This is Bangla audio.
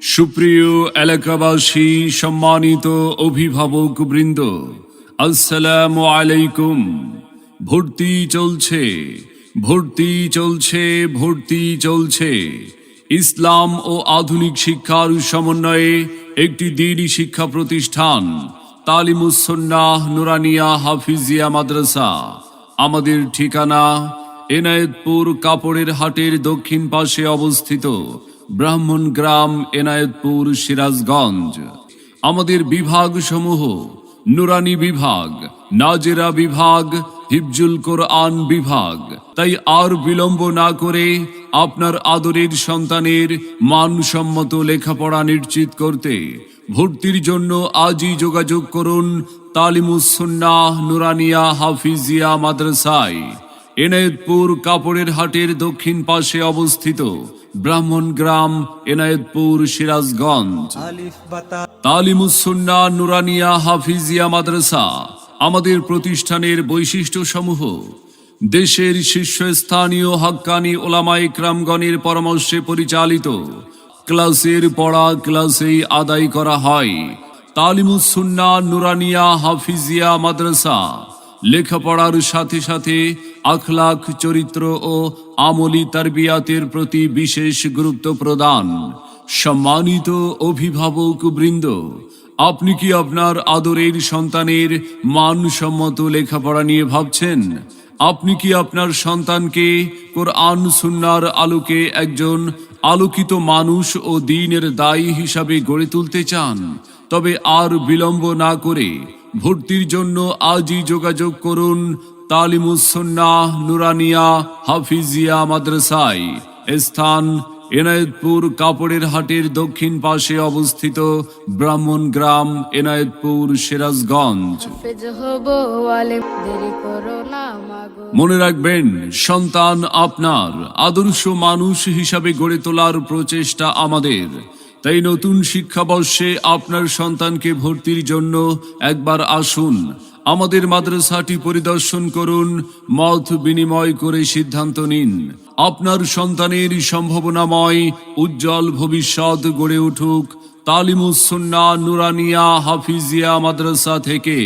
সুপ্রিয় এলাকাবাসী, সম্মানিত অভিভাবক বৃন্দ, আসসালামু আলাইকুম। ভর্তি চলছে, ভর্তি চলছে, ভর্তি চলছে। ইসলাম ও আধুনিক শিক্ষার সমন্বয়ে একটি দ্বীনি শিক্ষা প্রতিষ্ঠান তালিমুস সুন্নাহ নুরানিয়া হাফিজিয়া মাদ্রাসা। আমাদের ঠিকানা এনায়েতপুর কাপড়ের হাটের দক্ষিণ পাশে অবস্থিত, ব্রাহ্মণগ্রাম, এনায়েতপুর, সিরাজগঞ্জ। আমাদের বিভাগ সমূহ: নুরানি বিভাগ, নাজেরা বিভাগ, হিফজুল কোরআন বিভাগ। তাই আর বিলম্ব না করে আপনার আদরের সন্তানের মানসম্মত লেখাপড়া নিশ্চিত করতে ভর্তির জন্য আজই যোগাযোগ করুন তালিমুস সুন্নাহ নুরানিয়া হাফিজিয়া মাদ্রাসায়, এনায়েতপুর কাপড়ের হাটের দক্ষিণ পাশে অবস্থিত, ব্রাহ্মণগ্রাম, এনায়েতপুর, সিরাজগঞ্জ। তালিমুস সুন্নাহ নুরানিয়া হাফিজিয়া মাদ্রাসা আমাদের প্রতিষ্ঠানের বৈশিষ্ট্য সমূহ: দেশের শীর্ষস্থানীয় হাক্কানি ওলামায়ে ইকরামগণের পরামর্শে পরিচালিত। ক্লাসের পড়া ক্লাসেই আদায় করা হয়। তালিমুস সুন্নাহ নুরানিয়া হাফিজিয়া মাদ্রাসা লেখাপড়ার সাথে সাথে আখলাক, চরিত্র ও আমলি তারবিয়াতের প্রতি বিশেষ গুরুত্ব প্রদান। সম্মানিত অভিভাবক বৃন্দ, আপনি কি আপনার আদরের সন্তানের মানসম্মত লেখাপড়া নিয়ে ভাবছেন? আপনি কি আপনার সন্তানকে কোরআন সুন্নাহর আলোকে একজন আলোকিত মানুষ ও দ্বীনের দায়ী হিসাবে গড়ে তুলতে চান? তবে আর বিলম্ব না করে ভর্তির জন্য আজই যোগাযোগ করুন তালিমুস সুন্নাহ নুরানিয়া হাফিজিয়া মাদ্রাসায়। স্থান: এনায়েতপুর কাপড়ের হাটের দক্ষিণ পাশে অবস্থিত, ব্রাহ্মণগ্রাম, এনায়েতপুর, সিরাজগঞ্জ। মনে রাখবেন, সন্তান আপনার, আদর্শ মানুষ হিসাবে গড়ে তোলার প্রচেষ্টা আমাদের। তাই নতুন শিক্ষাবর্ষে আপনার সন্তানকে ভর্তির জন্য একবার আসুন, আমাদের মাদ্রাসাটি পরিদর্শন করুন, মত বিনিময় করে সিদ্ধান্ত নিন। আপনার সন্তানের সম্ভাবনাময় উজ্জ্বল ভবিষ্যৎ গড়ে উঠুক তালিমুস সুন্নাহ নুরানিয়া হাফিজিয়া মাদ্রাসা থেকে।